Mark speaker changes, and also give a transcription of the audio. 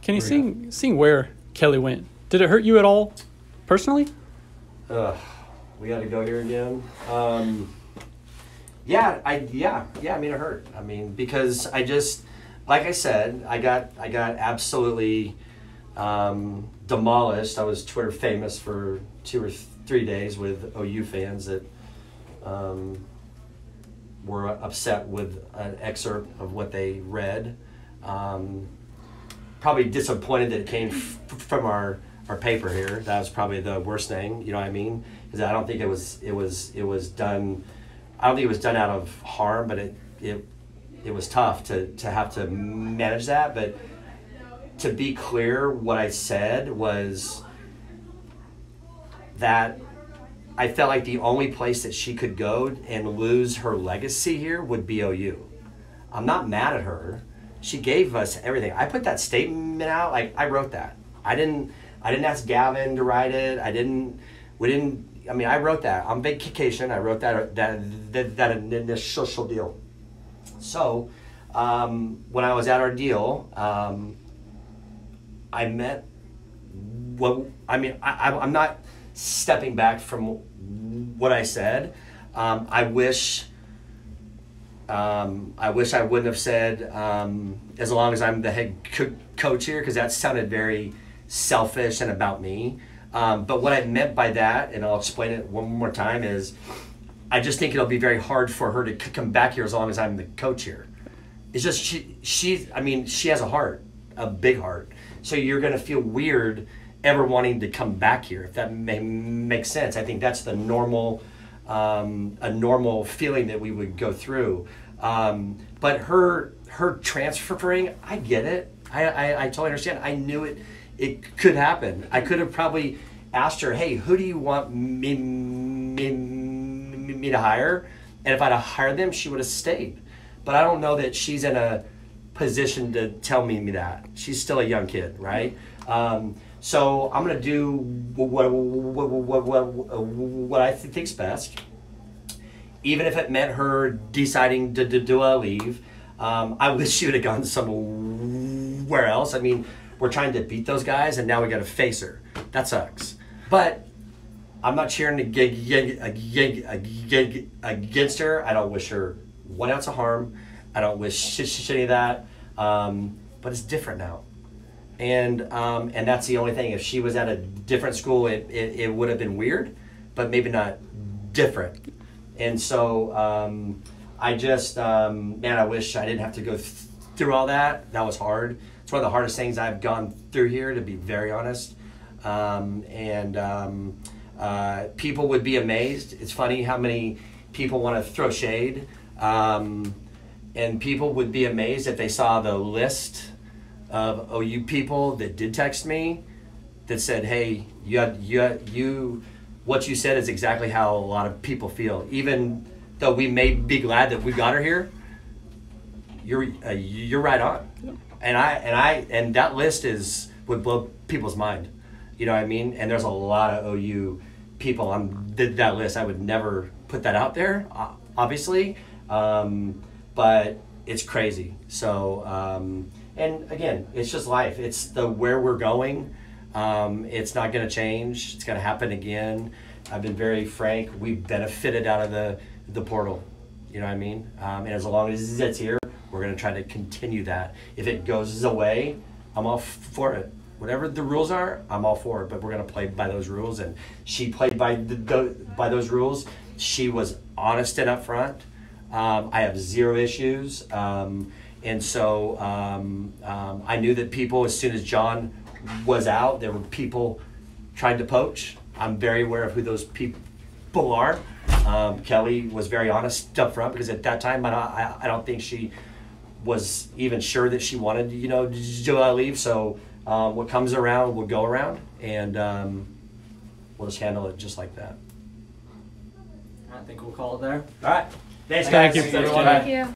Speaker 1: Kenny, seeing where Kelly went, did it hurt you at all, personally?
Speaker 2: We got to go here again. Yeah. I mean, it hurt. I mean, because I just, like I said, I got absolutely demolished. I was Twitter famous for 2 or 3 days with OU fans that were upset with an excerpt of what they read. Probably disappointed that it came from our paper here. That was probably the worst thing. You know what I mean? Because I don't think it was done. I don't think it was done out of harm, but it was tough to have to manage that. But to be clear, what I said was that I felt like the only place that she could go and lose her legacy here would be OU. I'm not mad at her. She gave us everything. I put that statement out. Like, I wrote that. I didn't ask Gavin to write it. I wrote that on vacation. I wrote that initial deal. So when I was at our deal, I met I'm not stepping back from what I said. I wish I wouldn't have said as long as I'm the head coach here, because that sounded very selfish and about me. But what I meant by that, and I'll explain it one more time, is I just think it'll be very hard for her to come back here as long as I'm the coach here. It's just she has a heart, a big heart. So you're going to feel weird ever wanting to come back here, if that makes sense. I think that's the normal, a normal feeling that we would go through. But her transferring, I get it. I totally understand. I knew it could happen. I could have probably asked her, hey, who do you want me to hire? And if I'd have hired them, she would have stayed. But I don't know that she's in a position to tell me that. She's still a young kid, right? So I'm gonna do what I think's best, even if it meant her deciding to do a leave. I wish she would have gone somewhere else. I mean, we're trying to beat those guys, and now we got to face her. That sucks. But I'm not cheering against her. I don't wish her 1 ounce of harm. I don't wish any of that. But it's different now. And that's the only thing. If she was at a different school, it would have been weird, but maybe not different. And so I just, I wish I didn't have to go through all that. That was hard. It's one of the hardest things I've gone through here, to be very honest. People would be amazed. It's funny how many people want to throw shade. And people would be amazed if they saw the list of OU people that did text me that said, hey, what you said is exactly how a lot of people feel. Even though we may be glad that we got her here, you're right on. Yeah. And that list would blow people's mind. You know what I mean? And there's a lot of OU people on that list. I would never put that out there, obviously, but it's crazy. So, and again, it's just life. It's where we're going. It's not going to change. It's going to happen again. I've been very frank. We've benefited out of the portal. You know what I mean? And as long as it's here, we're going to try to continue that. If it goes away, I'm all for it. Whatever the rules are, I'm all for it. But we're going to play by those rules. And she played by those rules. She was honest and upfront. I have zero issues. And so I knew that people, as soon as John was out, there were people trying to poach. I'm very aware of who those people are. Kelly was very honest up front, because at that time I don't think she was even sure that she wanted to leave. So what comes around will go around, and we'll just handle it just like that.
Speaker 3: I think we'll call it there.
Speaker 2: All right. Thanks, guys.
Speaker 1: Thank you.
Speaker 2: Thanks,
Speaker 4: Thank you.